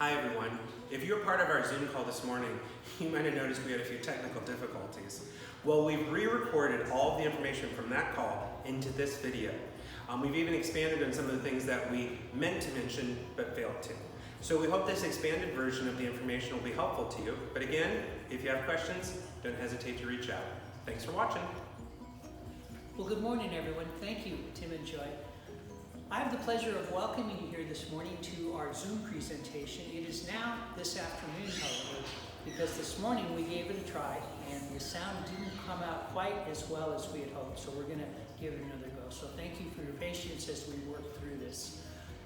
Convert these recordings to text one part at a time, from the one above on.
Hi everyone. If you were part of our Zoom call this morning, you might have noticed we had a few technical difficulties. Well, we've re-recorded all of the information from that call into this video. We've even expanded on some of the things that we meant to mention but failed to. So we hope this expanded version of the information will be helpful to you. But again, if you have questions, don't hesitate to reach out. Thanks for watching. Well, good morning, everyone. Thank you, Tim and Joy. I have the pleasure of welcoming you here this morning to our Zoom presentation. It is now this afternoon, however, because this morning we gave it a try and the sound didn't come out quite as well as we had hoped. So we're going to give it another go. So thank you for your patience as we work through this.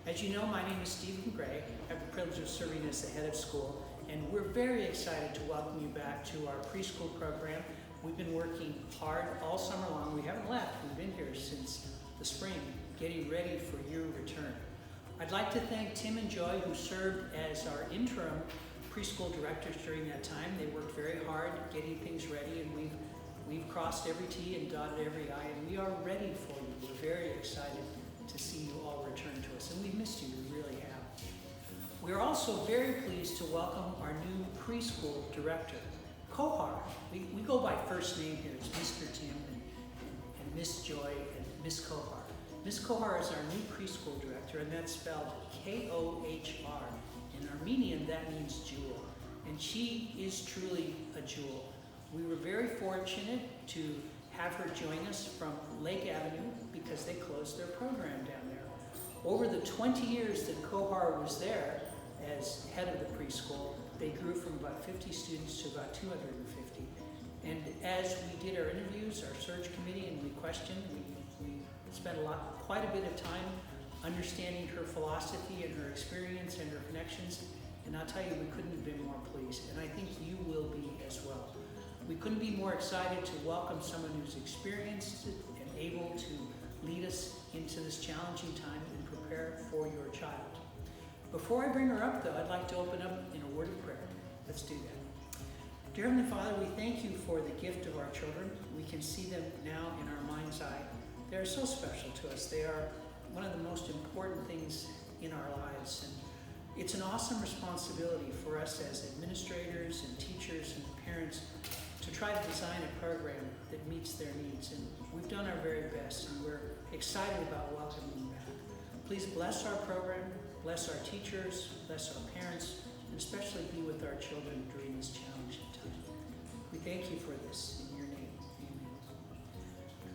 As you know, my name is Stephen Gray. I have the privilege of serving as the head of school, and we're very excited to welcome you back to our preschool program. We've been working hard all summer long. We haven't left. We've been here since the spring, getting ready for your return. I'd like to thank Tim and Joy, who served as our interim preschool directors during that time. They worked very hard getting things ready, and we've crossed every T and dotted every I, and we are ready for you. We're very excited to see you all return to us, and we've missed you, we really have. We're also very pleased to welcome our new preschool director, Kohar. We go by first name here. It's Mr. Tim and Miss Joy and Miss Kohar. Miss Kohar is our new preschool director, and that's spelled K-O-H-R. In Armenian, that means jewel, and she is truly a jewel. We were very fortunate to have her join us from Lake Avenue because they closed their program down there. Over the 20 years that Kohar was there as head of the preschool, they grew from about 50 students to about 250. And as we did our interviews, our search committee, and we questioned, we spent quite a bit of time understanding her philosophy and her experience and her connections. And I'll tell you, we couldn't have been more pleased. And I think you will be as well. We couldn't be more excited to welcome someone who's experienced it and able to lead us into this challenging time and prepare for your child. Before I bring her up, though, I'd like to open up in a word of prayer. Let's do that. Dear Heavenly Father, we thank you for the gift of our children. We can see them now in our mind's eye. They are so special to us. They are one of the most important things in our lives. And it's an awesome responsibility for us as administrators and teachers and parents to try to design a program that meets their needs. And we've done our very best, and we're excited about welcoming you back. Please bless our program, bless our teachers, bless our parents, and especially be with our children during this challenging time. We thank you for this in your name. Amen.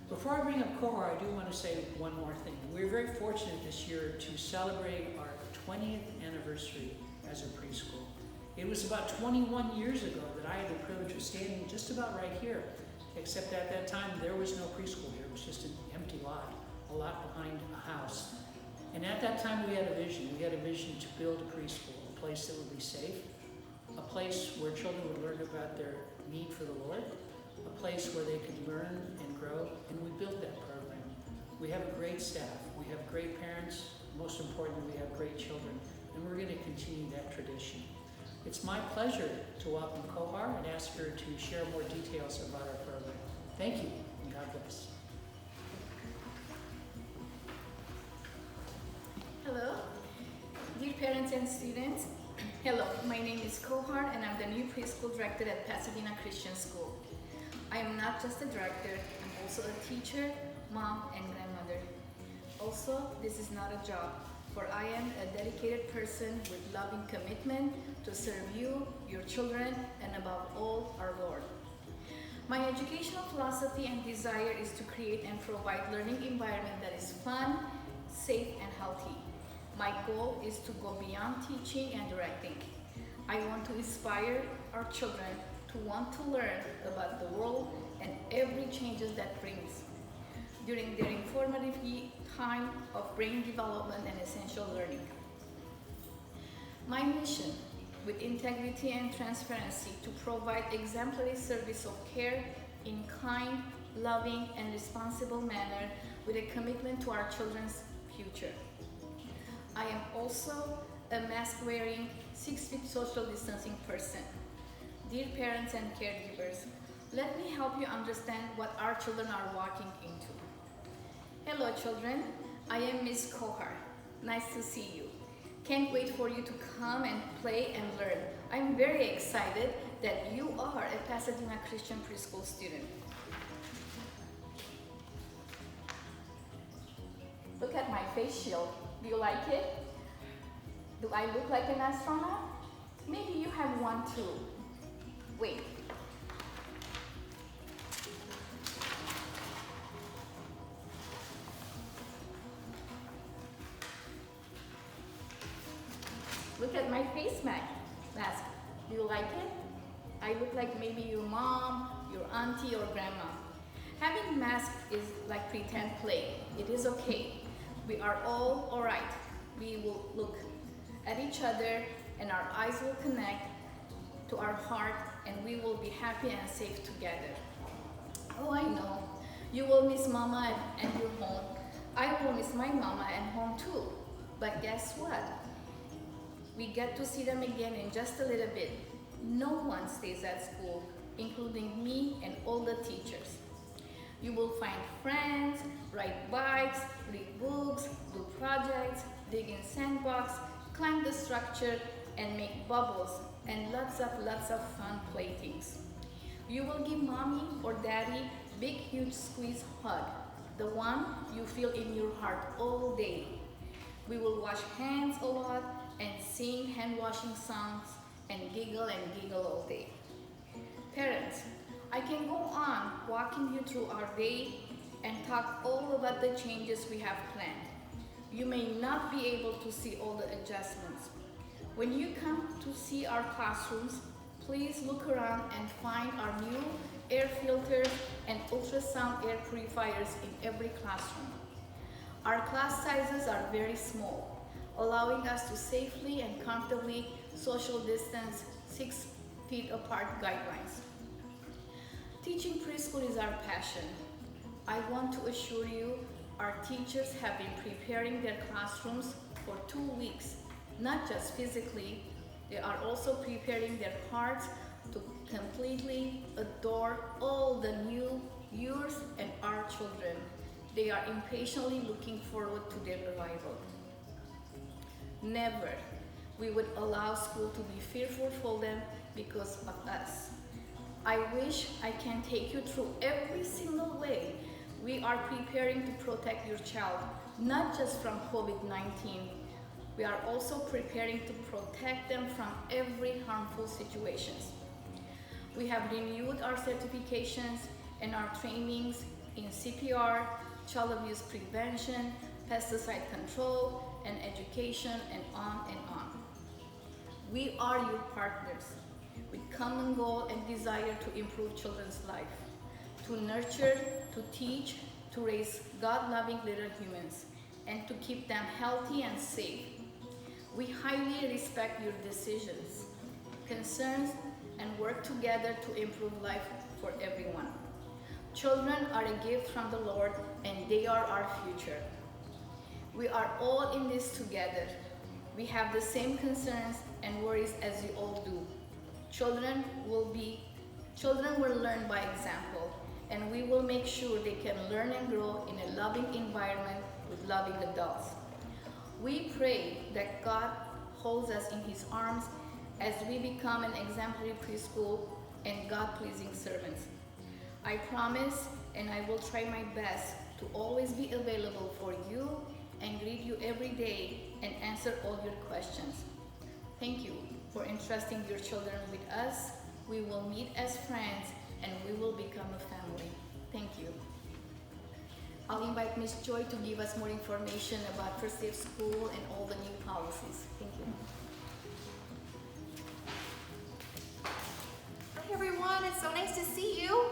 Before I bring up Kohar, I do want to say one more thing. We're very fortunate this year to celebrate our 20th anniversary as a preschool. It was about 21 years ago that I had the privilege of standing just about right here, except at that time there was no preschool here. It was just an empty lot, a lot behind a house. And at that time we had a vision. We had a vision to build a preschool, a place that would be safe, a place where children would learn about their need for the Lord, a place where they could learn and grow, and we built that program. We have a great staff, we have great parents, most importantly we have great children, and we're going to continue that tradition. It's my pleasure to welcome Kohar and ask her to share more details about our program. Thank you, and God bless. Hello, dear parents and students. Hello, my name is Kohar and I'm the new preschool director at Pasadena Christian School. I am not just a director, I'm also a teacher, mom, and grandmother. Also, this is not a job, for I am a dedicated person with loving commitment to serve you, your children, and above all, our Lord. My educational philosophy and desire is to create and provide learning environment that is fun, safe, and healthy. My goal is to go beyond teaching and directing. I want to inspire our children to want to learn about the world and every changes that brings during their informative time of brain development and essential learning. My mission, with integrity and transparency, to provide exemplary service of care in kind, loving, and responsible manner with a commitment to our children's future. I am also a mask-wearing, 6-feet social distancing person. Dear parents and caregivers, let me help you understand what our children are walking into. Hello children, I am Miss Kohar. Nice to see you. Can't wait for you to come and play and learn. I'm very excited that you are a Pasadena Christian Preschool student. Look at my face shield. Do you like it? Do I look like an astronaut? Maybe you have one too. Wait. Look at my face mask. Do you like it? I look like maybe your mom, your auntie, or grandma. Having masks is like pretend play. It is okay. We are all alright. We will look at each other and our eyes will connect to our heart and we will be happy and safe together. Oh, I know. You will miss mama and your home. I will miss my mama and home too. But guess what? We get to see them again in just a little bit. No one stays at school, including me and all the teachers. You will find friends, ride bikes, read books, do projects, dig in sandbox, climb the structure, and make bubbles, and lots of fun playthings. You will give mommy or daddy big huge squeeze hug, the one you feel in your heart all day. We will wash hands a lot and sing hand washing songs and giggle all day. Parents, I can go on walking you through our day and talk all about the changes we have planned. You may not be able to see all the adjustments. When you come to see our classrooms, please look around and find our new air filters and ultrasound air purifiers in every classroom. Our class sizes are very small, allowing us to safely and comfortably social distance 6 feet apart guidelines. Teaching preschool is our passion. I want to assure you our teachers have been preparing their classrooms for 2 weeks, not just physically, they are also preparing their hearts to completely adore all the new yours and our children. They are impatiently looking forward to their arrival. Never we would allow school to be fearful for them because of us. I wish I can take you through every single way we are preparing to protect your child, not just from COVID-19. We are also preparing to protect them from every harmful situations. We have renewed our certifications and our trainings in CPR, child abuse prevention, pesticide control, and education, and on and on. We are your partners with common goal and desire to improve children's life, to nurture, to teach, to raise God-loving little humans, and to keep them healthy and safe. We highly respect your decisions, concerns, and work together to improve life for everyone. Children are a gift from the Lord, and they are our future. We are all in this together. We have the same concerns and worries as you all do. Children will learn by example, and we will make sure they can learn and grow in a loving environment with loving adults. We pray that God holds us in His arms as we become an exemplary preschool and God-pleasing servants. I promise, and I will try my best to always be available for you and greet you every day and answer all your questions. Thank you for entrusting your children with us. We will meet as friends and we will become a family. Thank you. I'll invite Ms. Joy to give us more information about first day of school and all the new policies. Thank you. Hi everyone, it's so nice to see you.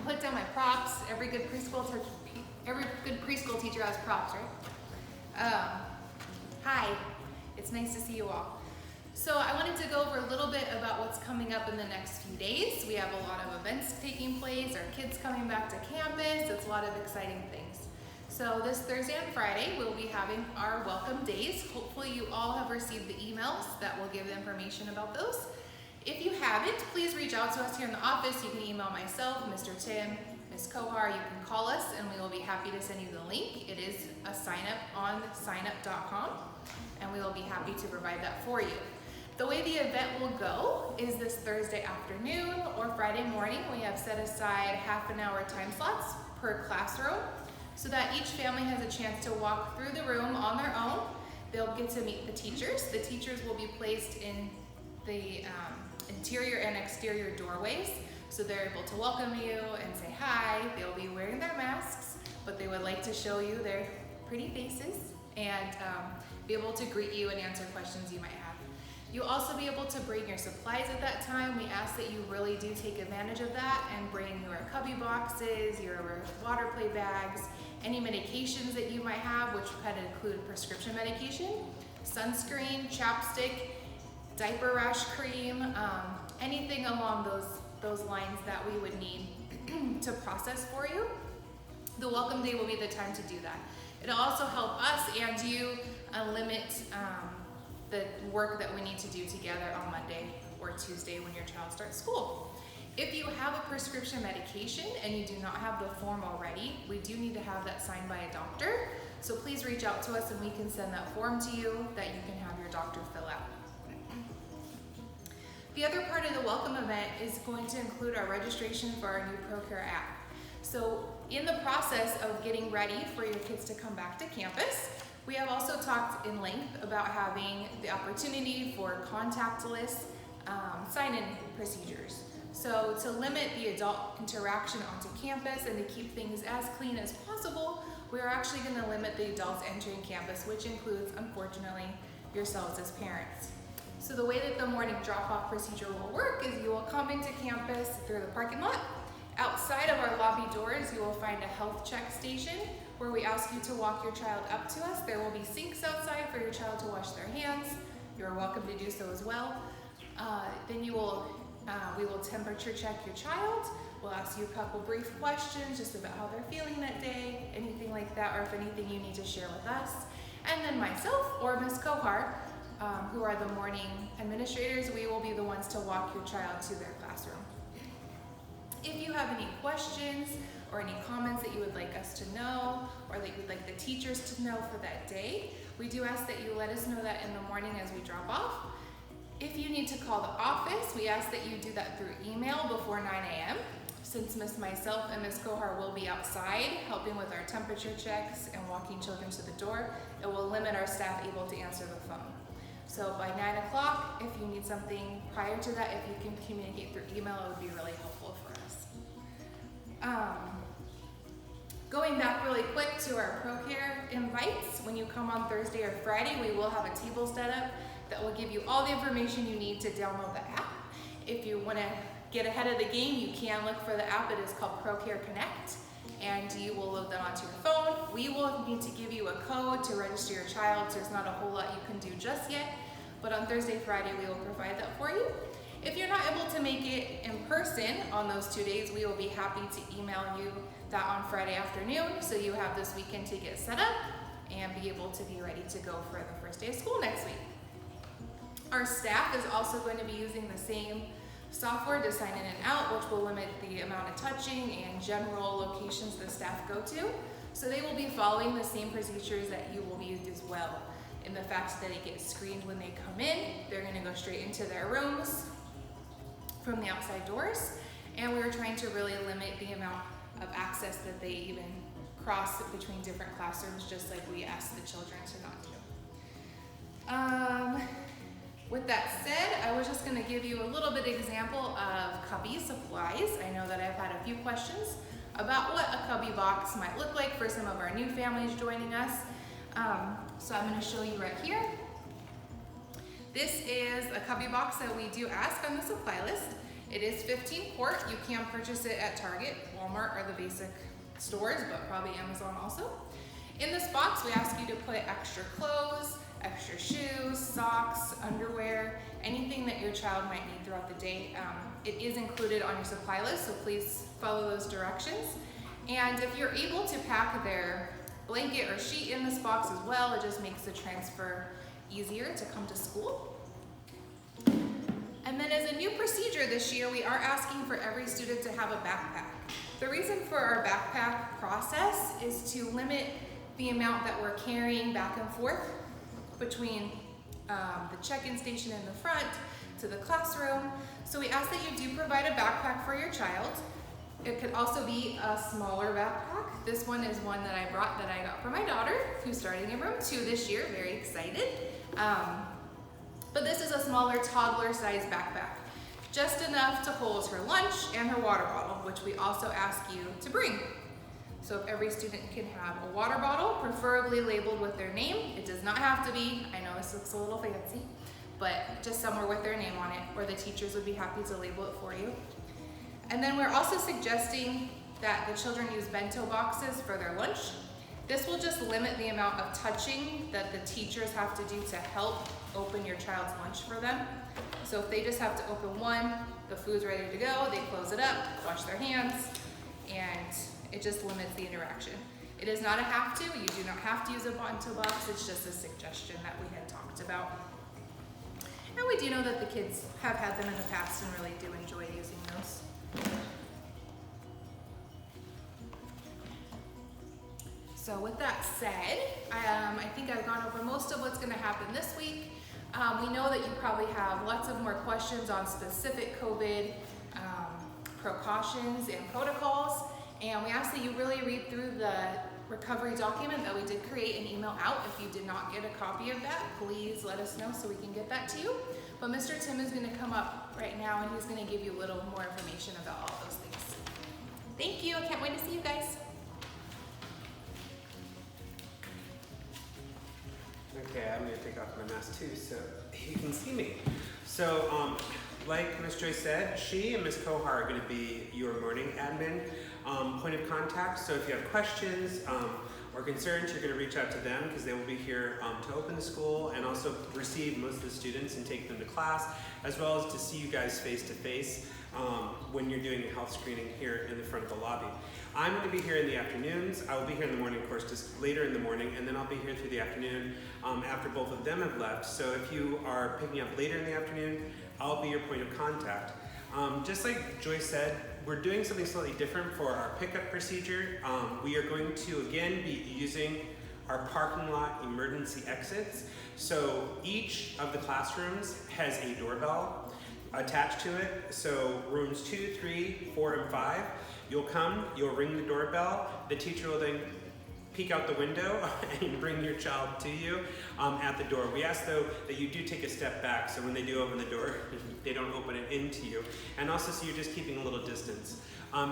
Put down my props. Every good preschool teacher has props, right? Hi, it's nice to see you all. So I wanted to go over a little bit about what's coming up in the next few days. We have a lot of events taking place, our kids coming back to campus, it's a lot of exciting things. So this Thursday and Friday, we'll be having our welcome days. Hopefully you all have received the emails that will give information about those. If you haven't, please reach out to us here in the office. You can email myself, Mr. Tim, Ms. Kohar, you can call us and we will be happy to send you the link. It is a sign up on signup.com, and we will be happy to provide that for you. The way the event will go is this Thursday afternoon or Friday morning. We have set aside half an hour time slots per classroom so that each family has a chance to walk through the room on their own. They'll get to meet the teachers. The teachers will be placed in the interior and exterior doorways, so they're able to welcome you and say hi. They'll be wearing their masks, but they would like to show you their pretty faces and be able to greet you and answer questions you might have. You'll also be able to bring your supplies at that time. We ask that you really do take advantage of that and bring your cubby boxes, your water play bags, any medications that you might have, which kind of include prescription medication, sunscreen, chapstick, diaper rash cream, anything along those lines that we would need to process for you. The welcome day will be the time to do that. It'll also help us and you limit the work that we need to do together on Monday or Tuesday when your child starts school. If you have a prescription medication and you do not have the form already, we do need to have that signed by a doctor. So please reach out to us and we can send that form to you that you can have your doctor fill out. The other part of the welcome event is going to include our registration for our new ProCare app. So in the process of getting ready for your kids to come back to campus, we have also talked in length about having the opportunity for contactless sign-in procedures. So to limit the adult interaction onto campus and to keep things as clean as possible, we are actually going to limit the adults entering campus, which includes, unfortunately, yourselves as parents. So the way that the morning drop-off procedure will work is you will come into campus through the parking lot. Outside of our lobby doors, you will find a health check station where we ask you to walk your child up to us. There will be sinks outside for your child to wash their hands. You're welcome to do so as well. Then we will temperature check your child. We'll ask you a couple brief questions just about how they're feeling that day, anything like that, or if anything you need to share with us. And then myself or Ms. Kohar, who are the morning administrators, we will be the ones to walk your child to their classroom. If you have any questions or any comments that you would like us to know or that you'd like the teachers to know for that day, we do ask that you let us know that in the morning as we drop off. If you need to call the office, we ask that you do that through email before 9 a.m. Since myself and Ms. Kohar will be outside helping with our temperature checks and walking children to the door, it will limit our staff able to answer the phone. So by 9 o'clock, if you need something prior to that, if you can communicate through email, it would be really helpful for us. Going back really quick to our ProCare invites, when you come on Thursday or Friday, we will have a table set up that will give you all the information you need to download the app. If you want to get ahead of the game, you can look for the app. It is called ProCare Connect, and you will load that onto your phone. We will need to give you a code to register your child, so there's not a whole lot you can do just yet, but on Thursday, Friday, we will provide that for you. If you're not able to make it in person on those 2 days, we will be happy to email you that on Friday afternoon, so you have this weekend to get set up and be able to be ready to go for the first day of school next week. Our staff is also going to be using the same software to sign in and out, which will limit the amount of touching and general locations the staff go to. So they will be following the same procedures that you will use as well. In the fact that it gets screened when they come in, they're going to go straight into their rooms from the outside doors. And we're trying to really limit the amount of access that they even cross between different classrooms, just like we ask the children to not do. With that said, I was just going to give you a little bit example of cubby supplies. I know that I've had a few questions about what a cubby box might look like for some of our new families joining us. So I'm going to show you right here. This is a cubby box that we do ask on the supply list. It is 15 quart. You can purchase it at Target, Walmart, or the basic stores, but probably Amazon also. In this box, we ask you to put extra clothes, extra shoes, socks, underwear, anything that your child might need throughout the day. It is included on your supply list, so please follow those directions. And if you're able to pack their blanket or sheet in this box as well, it just makes the transfer easier to come to school. And then as a new procedure this year, we are asking for every student to have a backpack. The reason for our backpack process is to limit the amount that we're carrying back and forth between the check-in station in the front to the classroom. So we ask that you do provide a backpack for your child. It could also be a smaller backpack. This one is one that I brought that I got for my daughter, who's starting in room 2 this year, very excited. But this is a smaller toddler-sized backpack, just enough to hold her lunch and her water bottle, which we also ask you to bring. So if every student can have a water bottle, preferably labeled with their name. It does not have to be, I know this looks a little fancy, but just somewhere with their name on it, or the teachers would be happy to label it for you. And then we're also suggesting that the children use bento boxes for their lunch. This will just limit the amount of touching that the teachers have to do to help open your child's lunch for them. So if they just have to open one, the food's ready to go, they close it up, wash their hands, and it just limits the interaction. It is not a have to, you do not have to use a bento box, it's just a suggestion that we had talked about. And we do know that the kids have had them in the past and really do enjoy using those. So with that said, I think I've gone over most of what's gonna happen this week. We know that you probably have lots of more questions on specific COVID precautions and protocols, and we ask that you really read through the recovery document that we did create and email out. If you did not get a copy of that, please let us know so we can get that to you. But Mr. Tim is gonna come up right now and he's gonna give you a little more information about all those things. Thank you, I can't wait to see you guys. Okay, I'm gonna take off my mask too so you can see me. So, like Ms. Joyce said, she and Ms. Kohar are gonna be your morning admin point of contact. So if you have questions or concerns, you're gonna reach out to them because they will be here to open the school and also receive most of the students and take them to class, as well as to see you guys face to face when you're doing a health screening here in the front of the lobby. I'm going to be here in the afternoons. I will be here in the morning, of course, just later in the morning, and then I'll be here through the afternoon after both of them have left. So if you are picking up later in the afternoon, I'll be your point of contact. Just like Joyce said, we're doing something slightly different for our pickup procedure. We are going to again be using our parking lot emergency exits. So each of the classrooms has a doorbell attached to it. So rooms 2, 3, 4, and 5. You'll come, you'll ring the doorbell, the teacher will then peek out the window and bring your child to you at the door. We ask though that you do take a step back so when they do open the door, they don't open it into you. And also so you're just keeping a little distance.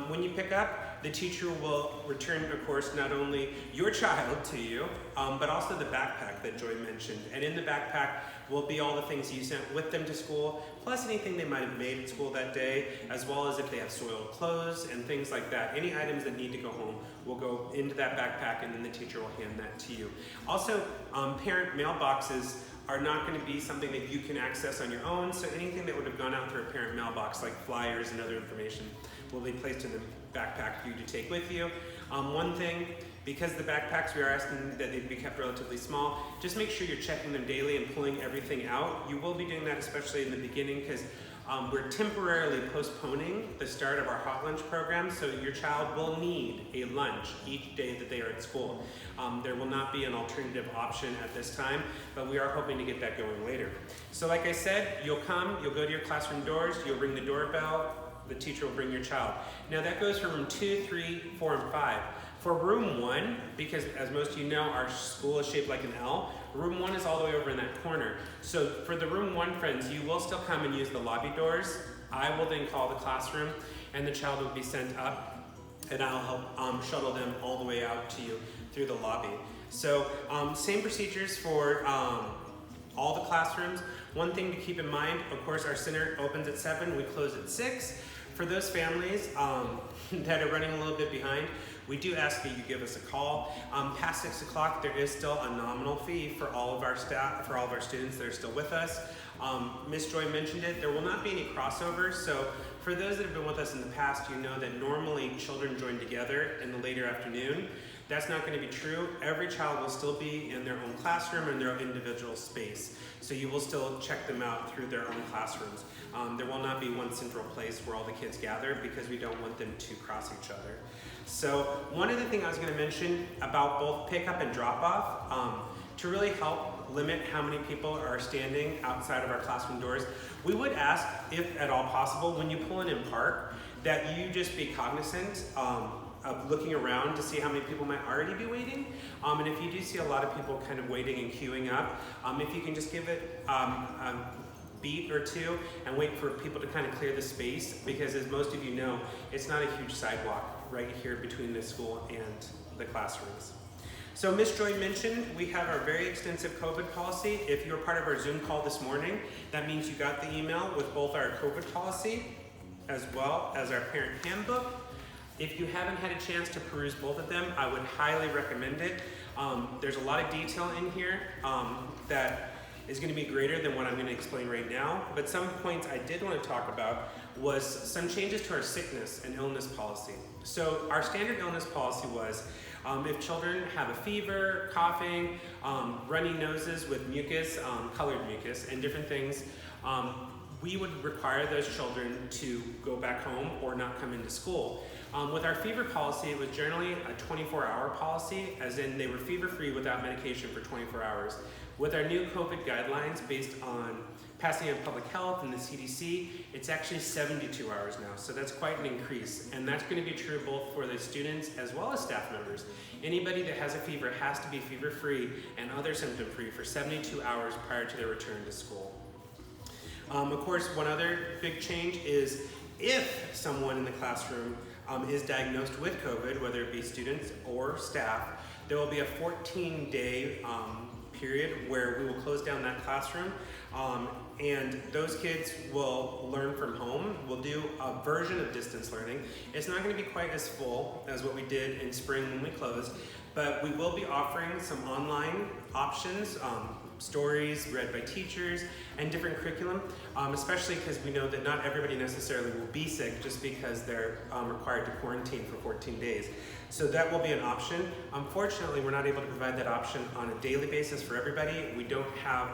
When you pick up, the teacher will return, of course, not only your child to you, but also the backpack that Joy mentioned. And in the backpack will be all the things you sent with them to school, plus anything they might have made at school that day, as well as if they have soiled clothes and things like that. Any items that need to go home will go into that backpack and then the teacher will hand that to you. Also, parent mailboxes are not going to be something that you can access on your own, so anything that would have gone out through a parent mailbox, like flyers and other information, will be placed in the backpack for you to take with you. One thing, because the backpacks, we are asking that they be kept relatively small, just make sure you're checking them daily and pulling everything out. You will be doing that especially in the beginning because we're temporarily postponing the start of our hot lunch program, so your child will need a lunch each day that they are at school. There will not be an alternative option at this time, but we are hoping to get that going later. So like I said, you'll come, you'll go to your classroom doors, you'll ring the doorbell, the teacher will bring your child. Now that goes for room 2, 3, 4, and 5. For room 1, because as most of you know, our school is shaped like an L, room 1 is all the way over in that corner. So for the room 1 friends, you will still come and use the lobby doors. I will then call the classroom and the child will be sent up and I'll help shuttle them all the way out to you through the lobby. So same procedures for all the classrooms. One thing to keep in mind, of course, our center opens at 7, we close at 6. For those families that are running a little bit behind, we do ask that you give us a call. Past 6 o'clock, there is still a nominal fee for all of our staff, for all of our students that are still with us. Ms. Joy mentioned it, there will not be any crossover. So for those that have been with us in the past, you know that normally children join together in the later afternoon. That's not going to be true. Every child will still be in their own classroom and their own individual space. So you will still check them out through their own classrooms. There will not be one central place where all the kids gather because we don't want them to cross each other. So one other thing I was going to mention about both pickup and drop off, to really help limit how many people are standing outside of our classroom doors, we would ask, if at all possible, when you pull in park, that you just be cognizant of looking around to see how many people might already be waiting. And if you do see a lot of people kind of waiting and queuing up, if you can just give it a beat or two and wait for people to kind of clear the space, because as most of you know, it's not a huge sidewalk right here between the school and the classrooms. So Ms. Joy mentioned we have our very extensive COVID policy. If you're part of our Zoom call this morning, that means you got the email with both our COVID policy as well as our parent handbook. If you haven't had a chance to peruse both of them, I would highly recommend it. There's a lot of detail in here that is going to be greater than what I'm going to explain right now. But some points I did want to talk about was some changes to our sickness and illness policy. So our standard illness policy was if children have a fever, coughing, runny noses with mucus, colored mucus, and different things, we would require those children to go back home or not come into school. With our fever policy, it was generally a 24-hour policy, as in they were fever-free without medication for 24 hours. With our new COVID guidelines based on Pasadena Public Health and the CDC, it's actually 72 hours now, so that's quite an increase. And that's going to be true both for the students as well as staff members. Anybody that has a fever has to be fever-free and other symptom-free for 72 hours prior to their return to school. Of course, one other big change is if someone in the classroom is diagnosed with COVID, whether it be students or staff, there will be a 14-day period where we will close down that classroom, and those kids will learn from home. We'll do a version of distance learning. It's not going to be quite as full as what we did in spring when we closed, but we will be offering some online options, stories read by teachers, and different curriculum, especially because we know that not everybody necessarily will be sick just because they're required to quarantine for 14 days. So that will be an option. Unfortunately, we're not able to provide that option on a daily basis for everybody. We don't have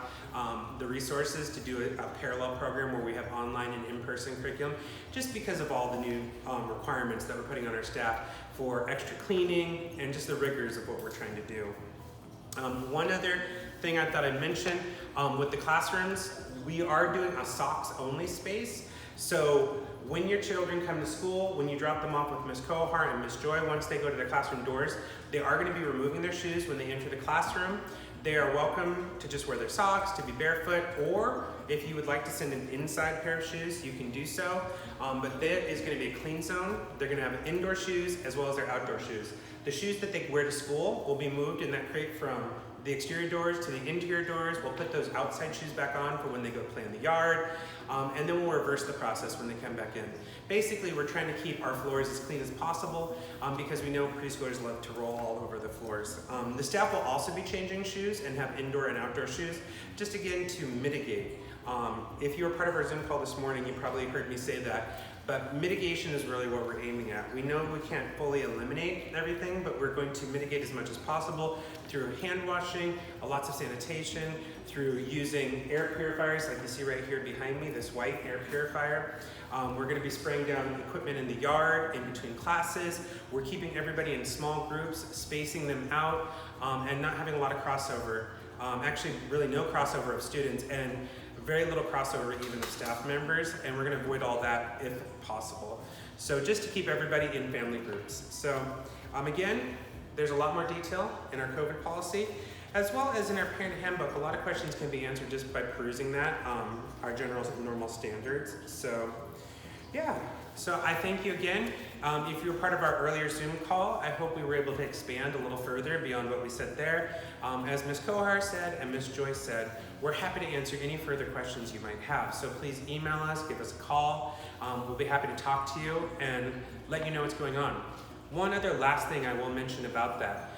the resources to do a parallel program where we have online and in-person curriculum, just because of all the new requirements that we're putting on our staff for extra cleaning and just the rigors of what we're trying to do. One other thing I thought I'd mention, with the classrooms, we are doing a socks only space. So when your children come to school, when you drop them off with Ms. Kohar and Ms. Joy, once they go to their classroom doors, they are going to be removing their shoes when they enter the classroom. They are welcome to just wear their socks, to be barefoot, or if you would like to send an inside pair of shoes, you can do so. But that is going to be a clean zone. They're going to have indoor shoes as well as their outdoor shoes. The shoes that they wear to school will be moved in that crate from the exterior doors to the interior doors. We'll put those outside shoes back on for when they go play in the yard, and then we'll reverse the process when they come back in. Basically, we're trying to keep our floors as clean as possible because we know preschoolers love to roll all over the floors. The staff will also be changing shoes and have indoor and outdoor shoes, just again to mitigate. If you were part of our Zoom call this morning, you probably heard me say that. But mitigation is really what we're aiming at. We know we can't fully eliminate everything, but we're going to mitigate as much as possible through hand washing, lots of sanitation, through using air purifiers like you see right here behind me, this white air purifier. We're going to be spraying down equipment in the yard, in between classes. We're keeping everybody in small groups, spacing them out, and not having a lot of crossover. Actually, really no crossover of students, and very little crossover even of staff members, and we're going to avoid all that if possible. So just to keep everybody in family groups. So again, there's a lot more detail in our COVID policy, as well as in our parent handbook. A lot of questions can be answered just by perusing that, our general and normal standards. So yeah, so I thank you again. If you were part of our earlier Zoom call, I hope we were able to expand a little further beyond what we said there. As Ms. Kohar said and Ms. Joyce said, we're happy to answer any further questions you might have. So please email us, give us a call. We'll be happy to talk to you and let you know what's going on. One other last thing I will mention about that.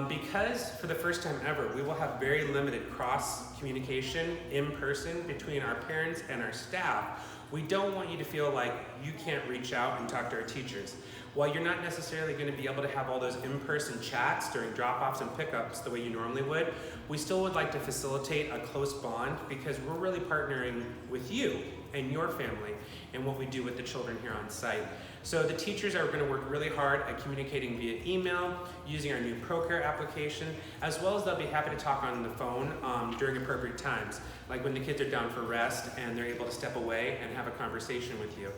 Because for the first time ever, we will have very limited cross communication in person between our parents and our staff, we don't want you to feel like you can't reach out and talk to our teachers. While you're not necessarily going to be able to have all those in-person chats during drop-offs and pickups the way you normally would, we still would like to facilitate a close bond because we're really partnering with you and your family in what we do with the children here on site. So the teachers are going to work really hard at communicating via email, using our new ProCare application, as well as they'll be happy to talk on the phone during appropriate times, like when the kids are down for rest and they're able to step away and have a conversation with you,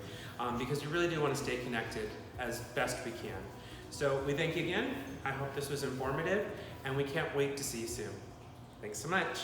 because we really do want to stay connected as best we can. So we thank you again. I hope this was informative, and we can't wait to see you soon. Thanks so much.